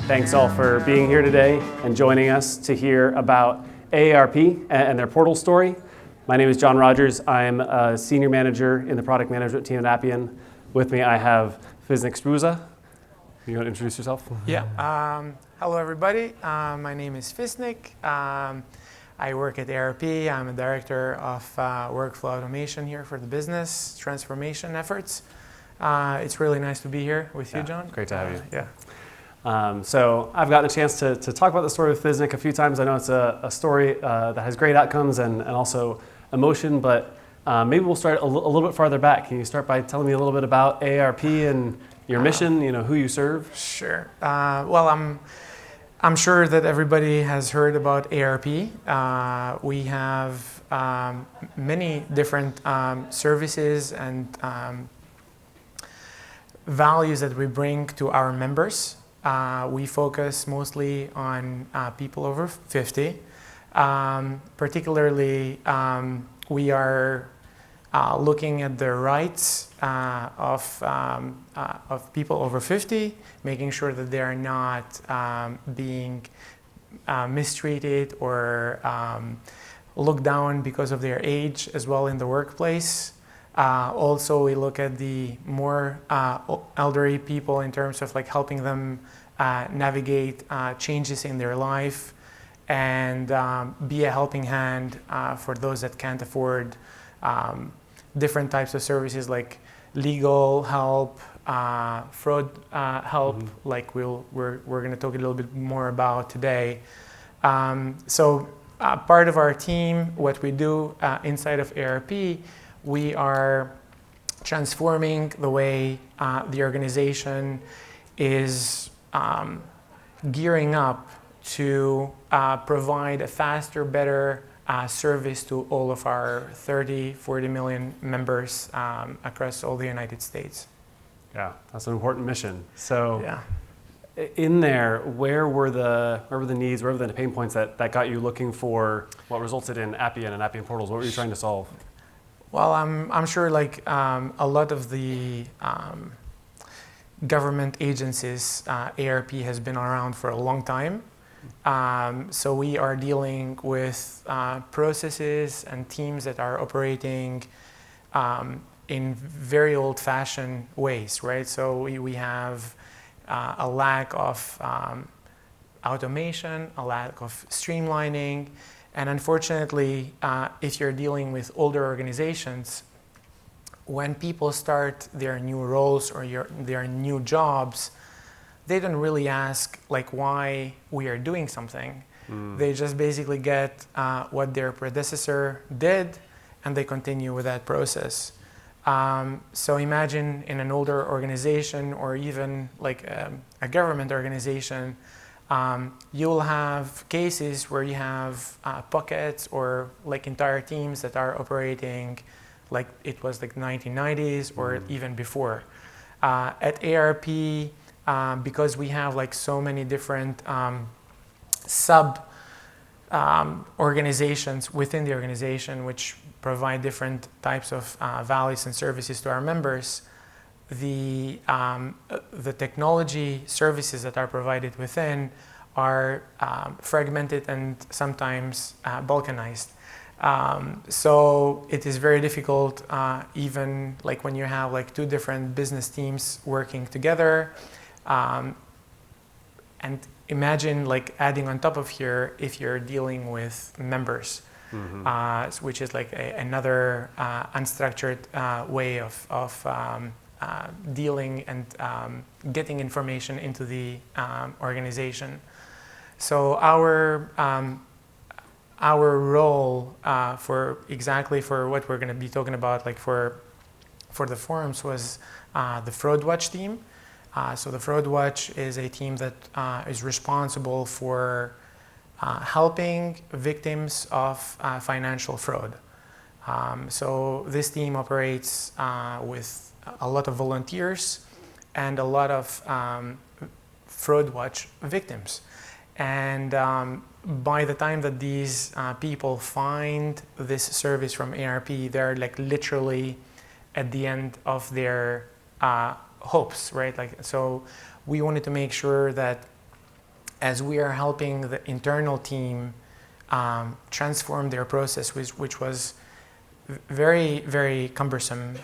Thanks all for being here today and joining us to hear about AARP and their portal story. My name is John Rogers. I'm a senior manager in the product management team at Appian. With me I have Fisnik Shpuza. You want to introduce yourself? Yeah. Hello everybody. My name is Fisnik. I work at AARP. I'm a director of workflow automation here for the business transformation efforts. It's really nice to be here with you, John. Great to have you. Yeah. So I've gotten a chance to talk about the story with Fisnik a few times. I know it's a story that has great outcomes and also emotion, but maybe we'll start a little bit farther back. Can you start by telling me a little bit about AARP and your mission, who you serve? Sure. Well, I'm sure that everybody has heard about AARP. We have many different services and values that we bring to our members. We focus mostly on people over 50. Particularly, we are looking at the rights of people over 50, making sure that they are not being mistreated or looked down because of their age as well in the workplace. Also, we look at the more elderly people in terms of helping them navigate changes in their life and be a helping hand for those that can't afford different types of services like legal help, fraud help, like we're going to talk a little bit more about today. So part of our team, what we do inside of AARP, we are transforming the way the organization is gearing up to provide a faster, better service to all of our 40 million members across all the United States. Yeah, that's an important mission. So yeah. In there, where were the needs, where were the pain points that got you looking for what resulted in Appian and Appian Portals? What were you trying to solve? Well, I'm sure a lot of the government agencies, AARP has been around for a long time. So we are dealing with processes and teams that are operating in very old-fashioned ways, right? So we have a lack of automation, a lack of streamlining, and unfortunately, if you're dealing with older organizations, when people start their new roles or their new jobs, they don't really ask why we are doing something. They just basically get what their predecessor did, and they continue with that process. So imagine in an older organization or even a government organization, you'll have cases where you have pockets or entire teams that are operating like it was 1990s or even before. At AARP, because we have so many different sub organizations within the organization which provide different types of values and services to our members, the technology services that are provided within are fragmented and sometimes balkanized. So it is very difficult, even when you have two different business teams working together. And imagine adding on top of here if you're dealing with members, which is another unstructured way of dealing and getting information into the organization. So our role for what we're going to be talking about for the forums was the Fraud Watch team. So the Fraud Watch is a team that is responsible for helping victims of financial fraud. So this team operates with a lot of volunteers and a lot of Fraud Watch victims. And by the time that these people find this service from AARP, they're literally at the end of their hopes, right? So we wanted to make sure that as we are helping the internal team transform their process, which was very, very cumbersome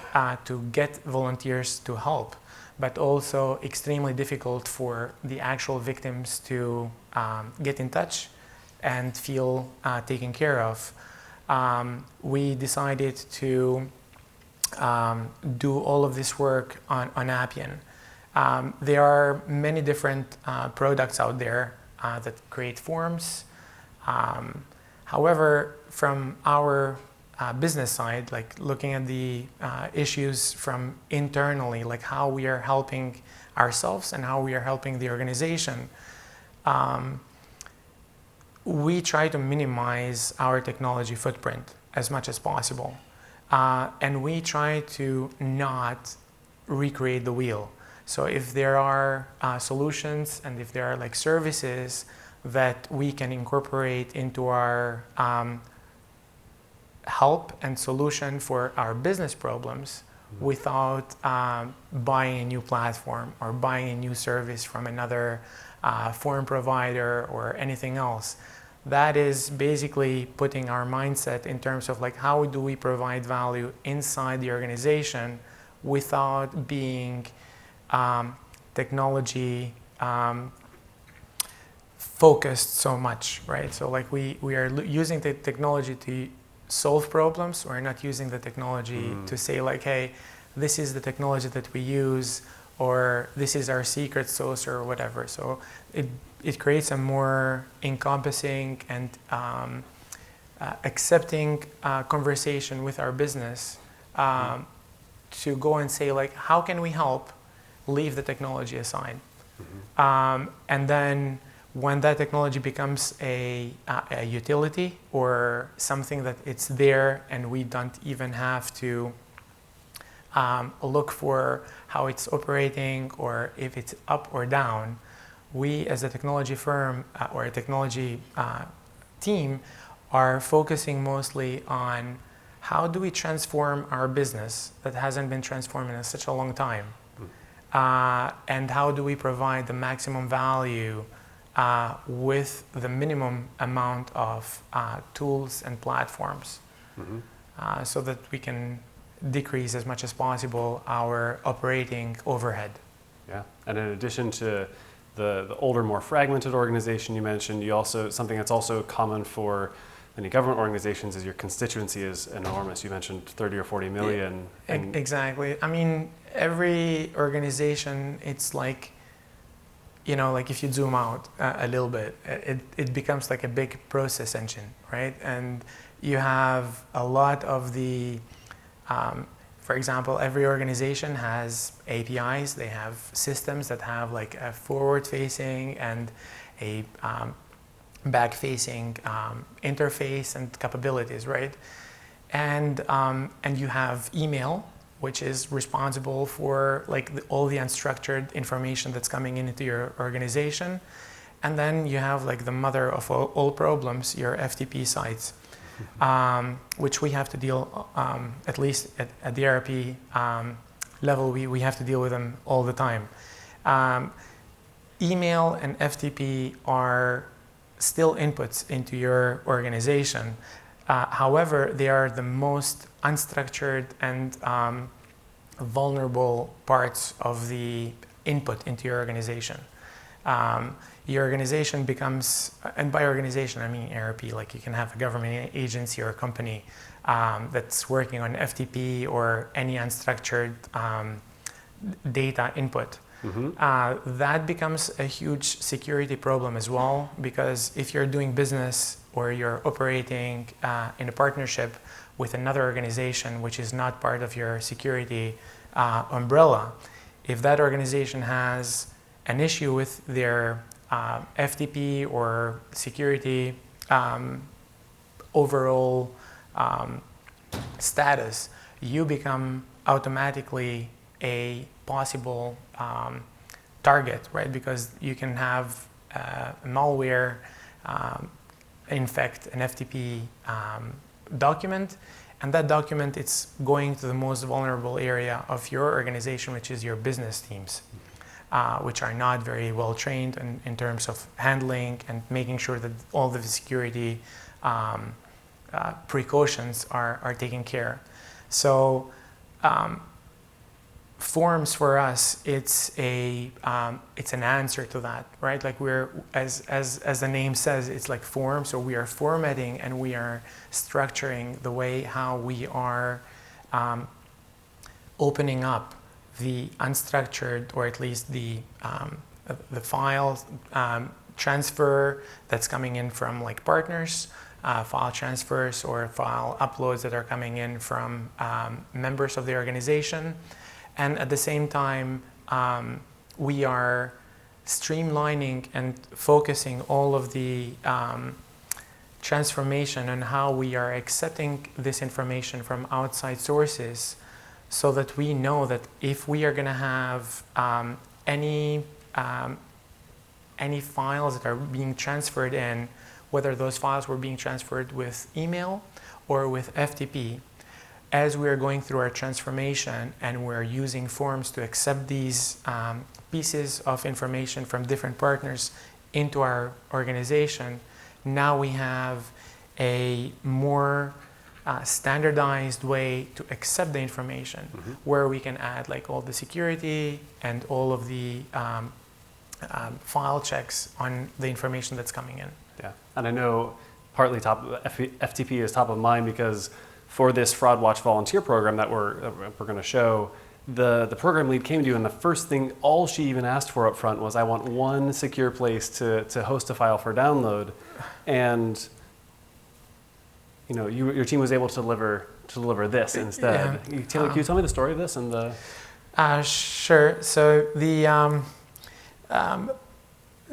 to get volunteers to help, but also extremely difficult for the actual victims to get in touch and feel taken care of. We decided to do all of this work on Appian. There are many different products out there that create forms. However, from our business side, like looking at the issues from internally, like how we are helping ourselves and how we are helping the organization, we try to minimize our technology footprint as much as possible. And we try to not recreate the wheel. So if there are solutions and if there are like services that we can incorporate into our help and solution for our business problems without buying a new platform or buying a new service from another form provider or anything else. That is basically putting our mindset in terms of like how do we provide value inside the organization without being technology focused so much, right? So like we are using the technology to solve problems. We're not using the technology to say like, hey, this is the technology that we use, or this is our secret sauce or whatever. So it creates a more encompassing and accepting conversation with our business to go and say like, how can we help? Leave the technology aside. And then when that technology becomes a utility or something that it's there and we don't even have to look for how it's operating or if it's up or down, we as a technology firm or a technology team are focusing mostly on how do we transform our business that hasn't been transformed in such a long time, and how do we provide the maximum value with the minimum amount of tools and platforms, so that we can decrease as much as possible our operating overhead. Yeah, and in addition to the older, more fragmented organization you mentioned, you also, something that's also common for many government organizations is your constituency is enormous. You mentioned 30 or 40 million. Exactly. I mean, every organization, it's like, you know, like if you zoom out a little bit, it becomes like a big process engine, right? And you have a lot of the, for example, every organization has APIs. They have systems that have like a forward-facing and a back-facing interface and capabilities, right? And you have email, which is responsible for like all the unstructured information that's coming into your organization. And then you have like the mother of all problems, your FTP sites, which we have to deal, at least at the AARP level, we have to deal with them all the time. Email and FTP are still inputs into your organization. However, they are the most unstructured and vulnerable parts of the input into your organization. Your organization becomes, and by organization I mean AARP, like you can have a government agency or a company that's working on FTP or any unstructured data input. That becomes a huge security problem as well, because if you're doing business or you're operating in a partnership with another organization which is not part of your security umbrella, if that organization has an issue with their FTP or security overall status, you become automatically a possible target, right? Because you can have malware infect an FTP document, and that document, it's going to the most vulnerable area of your organization, which is your business teams. which are not very well trained in terms of handling and making sure that all the security precautions are taken care. So forms for us, it's an answer to that, right? Like we're, as the name says, it's like form. So we are formatting and we are structuring the way how we are opening up the unstructured, or at least the files transfer that's coming in from like partners, file transfers or file uploads that are coming in from members of the organization. And at the same time, we are streamlining and focusing all of the transformation on how we are accepting this information from outside sources, so that we know that if we are going to have any files that are being transferred in, whether those files were being transferred with email or with FTP, as we're going through our transformation and we're using forms to accept these pieces of information from different partners into our organization, now we have a more standardized way to accept the information, where we can add like all the security and all of the file checks on the information that's coming in. Yeah, and I know partly FTP is top of mind because for this Fraud Watch volunteer program that we're going to show, the program lead came to you, and the first thing, all she even asked for up front was, I want one secure place to host a file for download. And you know, your team was able to deliver this instead. Yeah. Can you tell me the story of this and the? Sure. So the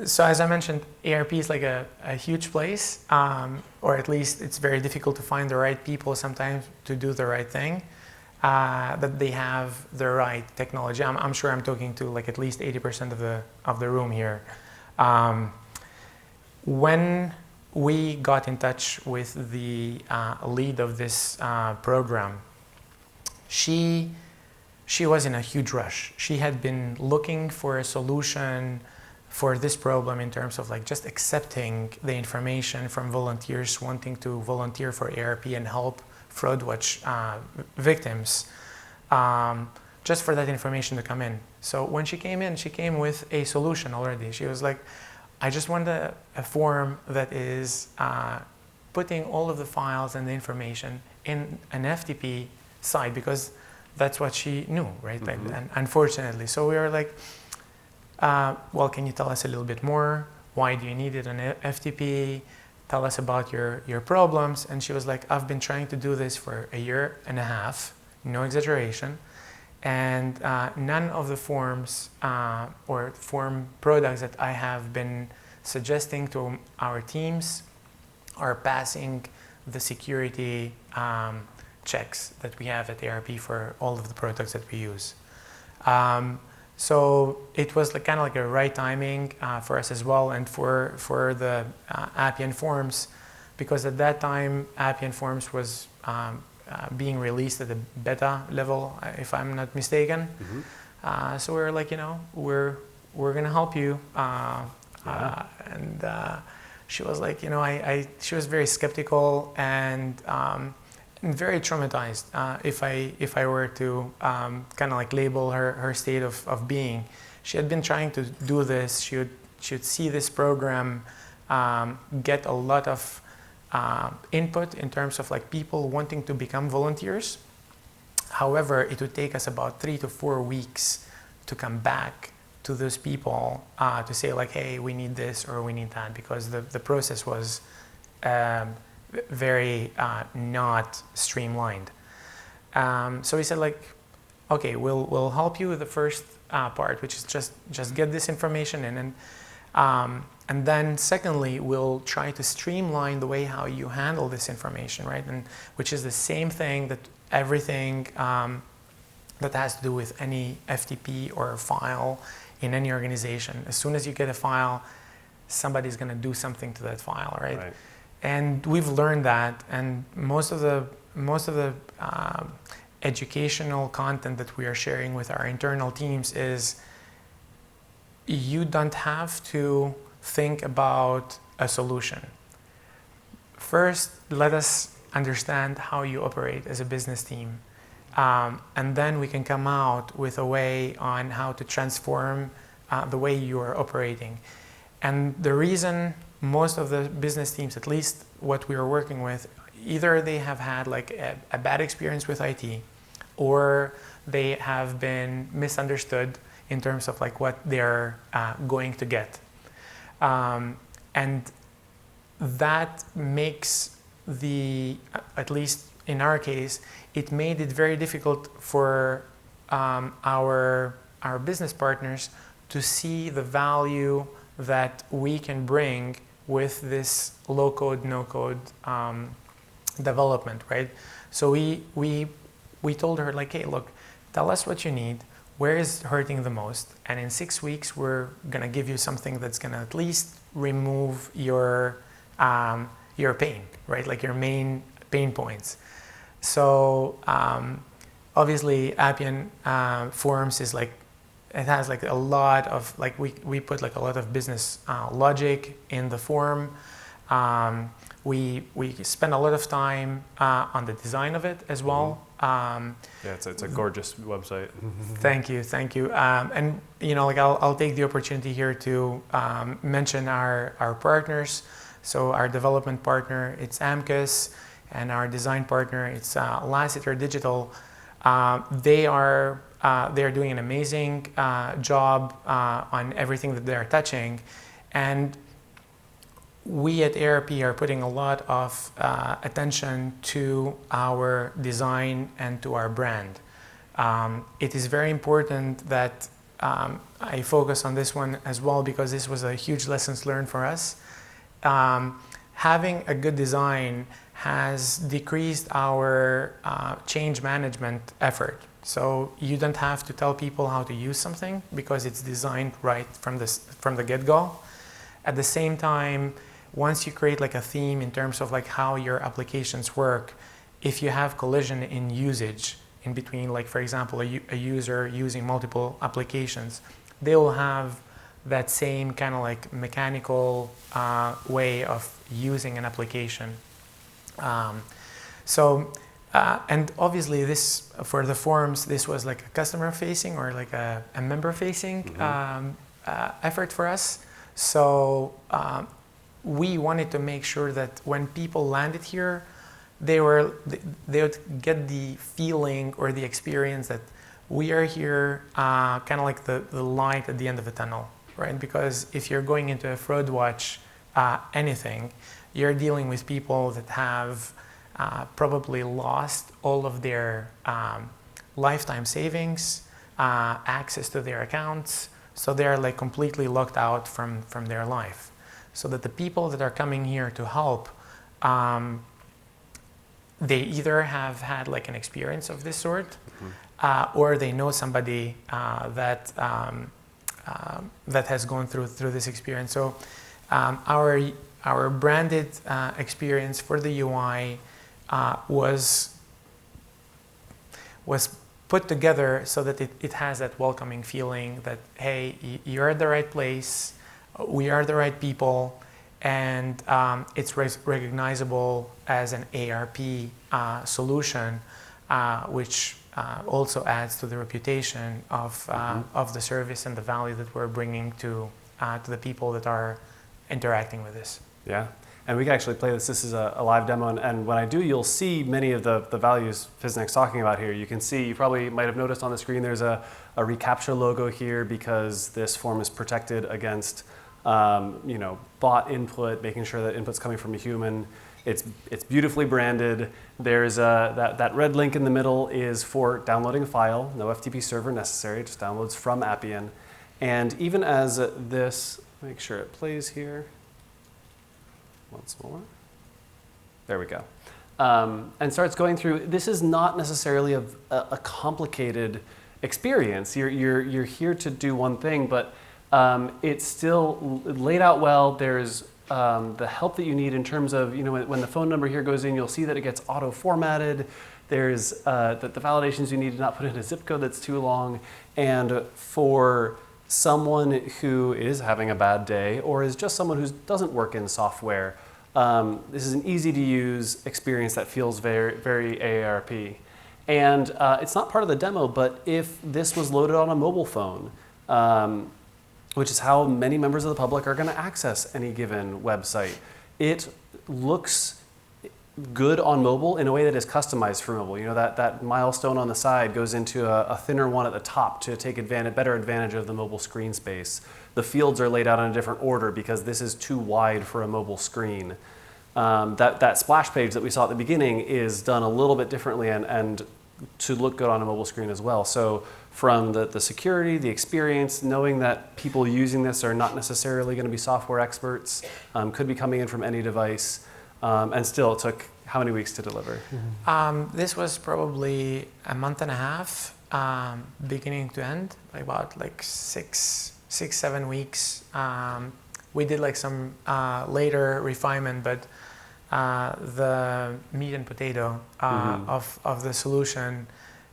so as I mentioned, AARP is like a huge place, or at least it's very difficult to find the right people sometimes to do the right thing, that they have the right technology. I'm sure I'm talking to like at least 80% of the room here. When we got in touch with the lead of this program, she was in a huge rush. She had been looking for a solution for this problem in terms of like just accepting the information from volunteers wanting to volunteer for AARP and help Fraud Watch victims, just for that information to come in. So when she came in, she came with a solution already. She was like, I just want a form that is putting all of the files and the information in an FTP site, because that's what she knew, right? And unfortunately, so we were like, well, can you tell us a little bit more? Why do you need it on FTP? Tell us about your problems. And she was like, I've been trying to do this for 1.5 years, no exaggeration. And none of the forms or form products that I have been suggesting to our teams are passing the security checks that we have at AARP for all of the products that we use. So it was like, kind of like a right timing for us as well, and for the Appian Forms, because at that time Appian Forms was being released at the beta level, if I'm not mistaken. So we were like, you know, we're gonna help you. And she was like, you know, she was very skeptical and very traumatized, if I were to kind of like label her state of being. She had been trying to do this. She would see this program get a lot of input in terms of like people wanting to become volunteers. However, it would take us about 3 to 4 weeks to come back to those people to say like, hey, we need this or we need that, because the process was very not streamlined. So we said like, okay, we'll help you with the first part, which is just get this information in, and then secondly, we'll try to streamline the way how you handle this information, right? And which is the same thing that everything that has to do with any FTP or file in any organization. As soon as you get a file, somebody's going to do something to that file, right? And we've learned that, and most of the educational content that we are sharing with our internal teams is you don't have to think about a solution. First, let us understand how you operate as a business team. And then we can come out with a way on how to transform the way you are operating. And the reason most of the business teams, at least what we are working with, either they have had like a bad experience with IT, or they have been misunderstood in terms of like what they're going to get. And that makes at least in our case, it made it very difficult for our business partners to see the value that we can bring with this low-code, no-code development, right? So we told her like, hey, look, tell us what you need, where is hurting the most, and in 6 weeks we're gonna give you something that's gonna at least remove your pain, right? Like your main pain points. So obviously Appian Forms is like, it has like a lot of, like we put like a lot of business logic in the form. We spend a lot of time on the design of it as well. Yeah, it's a gorgeous website. Thank you. And you know, like I'll take the opportunity here to mention our partners. So our development partner, it's Amcus, and our design partner, it's Lassiter Digital. They're doing an amazing job on everything that they're touching, and we at AARP are putting a lot of attention to our design and to our brand. It is very important that I focus on this one as well, because this was a huge lessons learned for us. Having a good design has decreased our change management effort. So you don't have to tell people how to use something because it's designed right from the get-go. At the same time, once you create like a theme in terms of like how your applications work, if you have collision in usage in between, like for example, a user using multiple applications, they will have that same kind of like mechanical way of using an application. And obviously this, for the forms, this was like a customer facing or like a member facing effort for us. So we wanted to make sure that when people landed here, they would get the feeling or the experience that we are here, kind of like the light at the end of the tunnel, right? Because if you're going into a fraud watch anything, you're dealing with people that have probably lost all of their lifetime savings, access to their accounts, so they're like completely locked out from their life. So that the people that are coming here to help, they either have had like an experience of this sort, or they know somebody that has gone through this experience. So our branded experience for the UI was put together so that it has that welcoming feeling that, hey, you're at the right place, we are the right people, and it's recognizable as an AARP solution, which also adds to the reputation of the service and the value that we're bringing to the people that are interacting with this. Yeah, and we can actually play this. This is a live demo, and when I do, you'll see many of the values Fisnik's talking about here. You can see, you probably might have noticed on the screen, there's a reCAPTCHA logo here because this form is protected against bot input, making sure that input's coming from a human. It's beautifully branded. There's that red link in the middle is for downloading a file. No FTP server necessary, it just downloads from Appian. And even as this, make sure it plays here. Once more. There we go. And starts going through. This is not necessarily a complicated experience. You're here to do one thing, but it's still laid out well. There's the help that you need in terms of, when the phone number here goes in, you'll see that it gets auto-formatted. There's the validations you need to not put in a zip code that's too long. And for someone who is having a bad day or is just someone who doesn't work in software, this is an easy to use experience that feels very, very AARP. And it's not part of the demo, but if this was loaded on a mobile phone, which is how many members of the public are going to access any given website, it looks good on mobile in a way that is customized for mobile. You know, that milestone on the side goes into a thinner one at the top to take better advantage of the mobile screen space. The fields are laid out in a different order because this is too wide for a mobile screen. That splash page that we saw at the beginning is done a little bit differently and to look good on a mobile screen as well. So from the security, the experience, knowing that people using this are not necessarily going to be software experts, could be coming in from any device, and still it took how many weeks to deliver? This was probably a month and a half, beginning to end, like about like six, 7 weeks. We did like some later refinement, but the meat and potato of the solution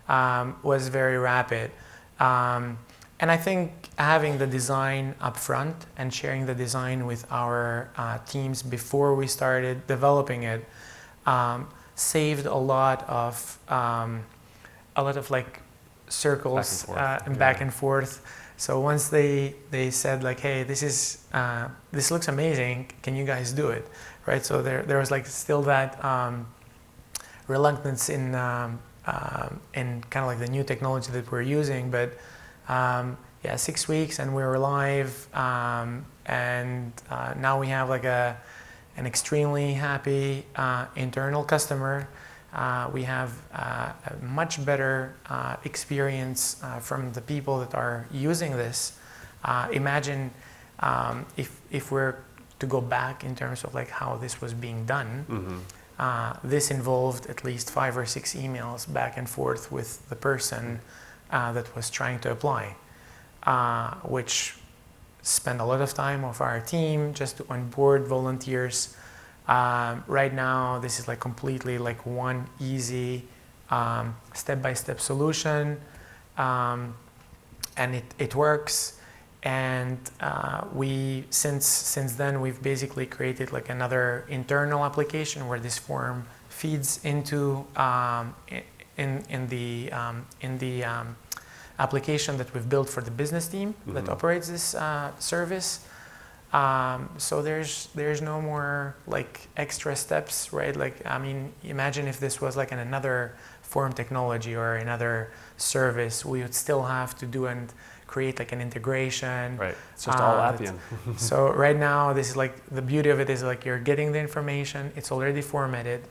was very rapid. And I think having the design up front and sharing the design with our teams before we started developing it saved a lot of like circles back and forth. So once they said like, hey, this looks amazing, can you guys do it? Right? So there was like still that reluctance in kind of like the new technology that we're using, but yeah, 6 weeks and we were live, and now we have like an extremely happy internal customer. We have a much better experience from the people that are using this. Imagine if we're to go back in terms of like how this was being done. This involved at least 5 or 6 emails back and forth with the person that was trying to apply, which spent a lot of time of our team just to onboard volunteers. Right now, this is like completely like one easy step-by-step solution, and it works. And we since then we've basically created like another internal application where this form feeds into in the application that we've built for the business team that operates this service. So there's no more like extra steps, right? Like, I mean, imagine if this was like another form technology or another service, we would still have to do and create like an integration. Right, it's just all Appian. So right now, this is like, the beauty of it is like you're getting the information, it's already formatted,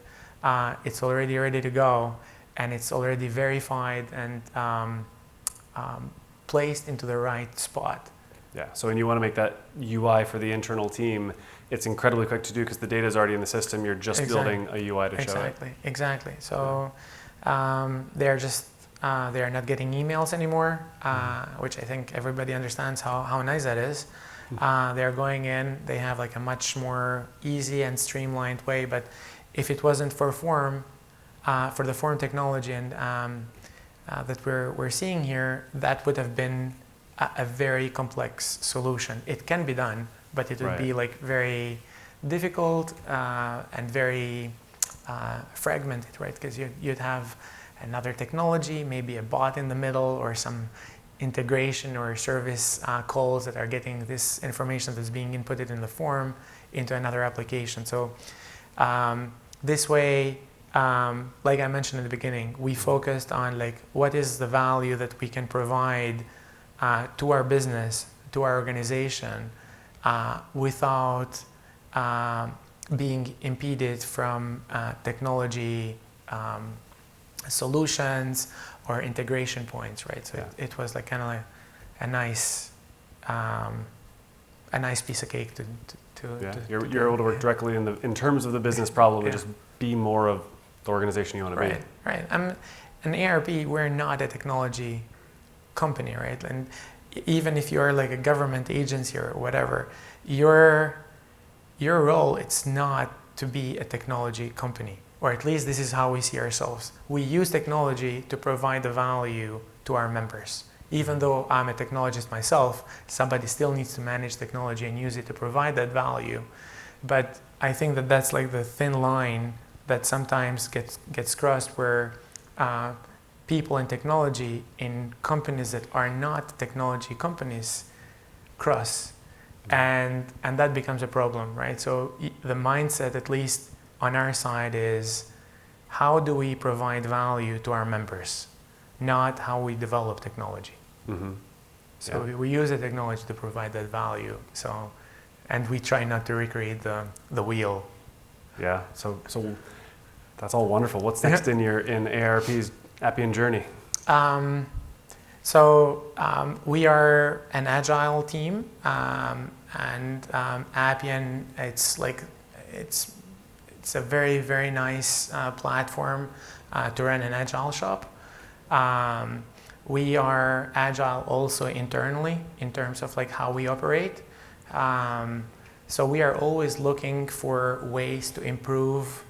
it's already ready to go, and it's already verified and placed into the right spot. Yeah, so when you want to make that UI for the internal team, it's incredibly quick to do because the data is already in the system. You're just building a UI to show it. Exactly. So they're not getting emails anymore, which I think everybody understands how nice that is. They're going in, they have like a much more easy and streamlined way. But if it wasn't for the form technology and that we're seeing here, that would have been a very complex solution. It can be done, but it would be like very difficult and very fragmented, right? Because you'd have another technology, maybe a bot in the middle or some integration or service calls that are getting this information that's being inputted in the form into another application. So this way, like I mentioned in the beginning, we focused on like what is the value that we can provide to our business, to our organization, without being impeded from technology solutions or integration points, right? So it was like kind of like a nice piece of cake to you're able to work directly in terms of the business problem and just be more of the organization you want to be. Right. An AARP, we're not a technology company, right? And even if you're like a government agency or whatever, your role, it's not to be a technology company, or at least this is how we see ourselves. We use technology to provide the value to our members. Even though I'm a technologist myself, somebody still needs to manage technology and use it to provide that value. But I think that that's like the thin line that sometimes gets crossed, where people in technology in companies that are not technology companies cross, and that becomes a problem, right? So the mindset, at least on our side, is how do we provide value to our members, not how we develop technology. Mm-hmm. So we use the technology to provide that value. So, and we try not to recreate the wheel. Yeah. So that's all wonderful. What's next in AARP's Appian journey? We are an Agile team, and Appian, it's a very, very nice platform to run an Agile shop. We are Agile also internally in terms of like how we operate. So we are always looking for ways to improve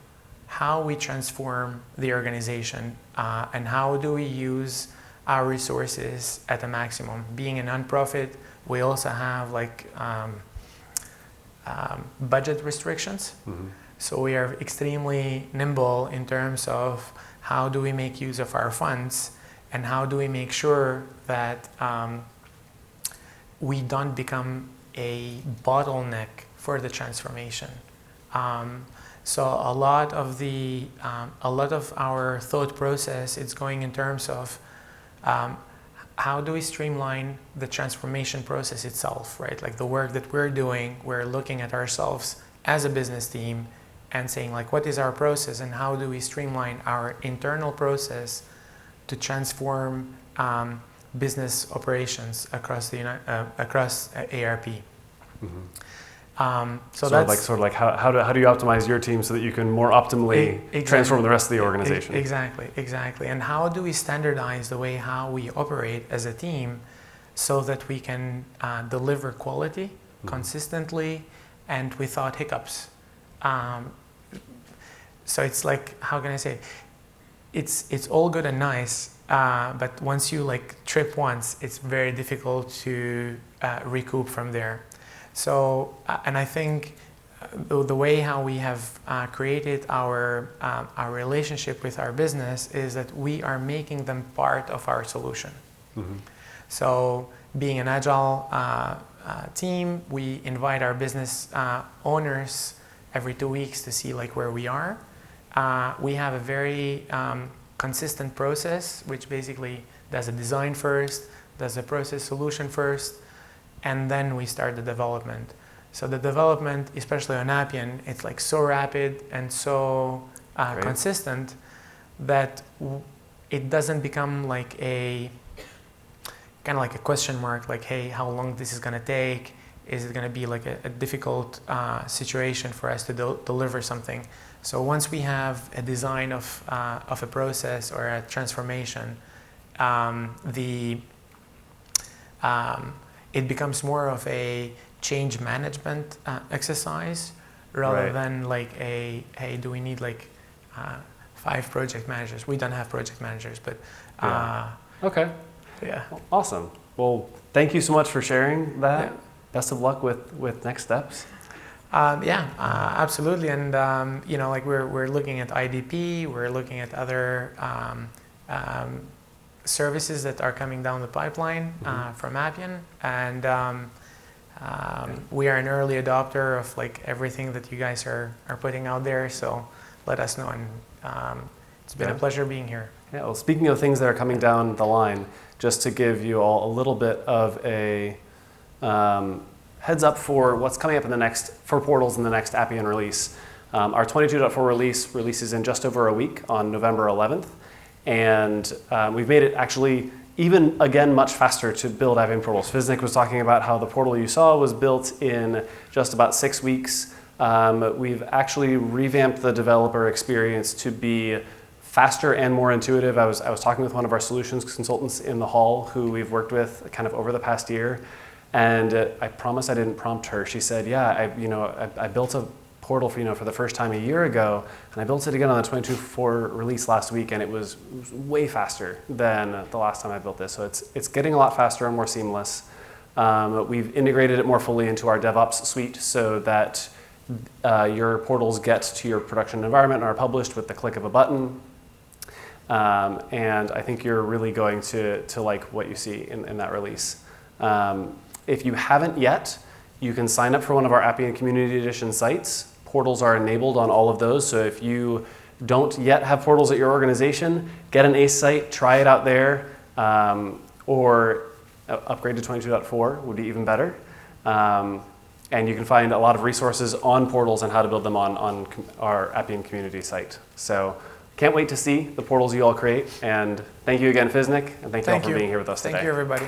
how we transform the organization, and how do we use our resources at the maximum. Being a nonprofit, we also have like budget restrictions. Mm-hmm. So we are extremely nimble in terms of how do we make use of our funds, and how do we make sure that we don't become a bottleneck for the transformation. So a lot of our thought process is going in terms of how do we streamline the transformation process itself, right? Like the work that we're doing, we're looking at ourselves as a business team and saying like, what is our process, and how do we streamline our internal process to transform business operations across AARP. Mm-hmm. So that's sort of like how do you optimize your team so that you can more optimally transform the rest of the organization? Exactly. And how do we standardize the way how we operate as a team so that we can deliver quality consistently and without hiccups? So it's like, how can I say, it's all good and nice, but once you like trip once, it's very difficult to recoup from there. So, and I think the way how we have created our relationship with our business is that we are making them part of our solution. Mm-hmm. So, being an Agile team, we invite our business owners every 2 weeks to see like where we are. We have a very consistent process, which basically does a design first, does a process solution first, and then we start the development. So the development, especially on Appian, it's like so rapid and so consistent that it doesn't become like a kind of like a question mark, like, hey, how long this is going to take? Is it going to be like a difficult situation for us to deliver something? So once we have a design of a process or a transformation, it becomes more of a change management exercise rather than like hey, do we need like 5 project managers? We don't have project managers, but okay. Yeah. Awesome. Well, thank you so much for sharing that. Yeah. Best of luck with next steps. Absolutely. And like we're looking at IDP, we're looking at other services that are coming down the pipeline from Appian, and we are an early adopter of like everything that you guys are putting out there. So let us know, and it's been a pleasure being here. Yeah. Well, speaking of things that are coming down the line, just to give you all a little bit of a heads up for what's coming up for Portals in the next Appian release. Our 22.4 releases in just over a week on November 11th. And we've made it actually even again much faster to build Appian Portals. Fisnik was talking about how the portal you saw was built in just about 6 weeks. We've actually revamped the developer experience to be faster and more intuitive. I was talking with one of our solutions consultants in the hall who we've worked with kind of over the past year. And I promise I didn't prompt her. She said, yeah, I built a portal for the first time a year ago, and I built it again on the 22.4 release last week, and it was way faster than the last time I built this. So it's getting a lot faster and more seamless. We've integrated it more fully into our DevOps suite so that your portals get to your production environment and are published with the click of a button. And I think you're really going to like what you see in that release. If you haven't yet, you can sign up for one of our Appian Community Edition sites. Portals are enabled on all of those, so if you don't yet have portals at your organization, get an ACE site, try it out there, or upgrade to 22.4 would be even better. And you can find a lot of resources on portals and how to build them on our Appian community site. So can't wait to see the portals you all create. And thank you again, Fisnik, and thank you all for being here with us today. Thank you, everybody.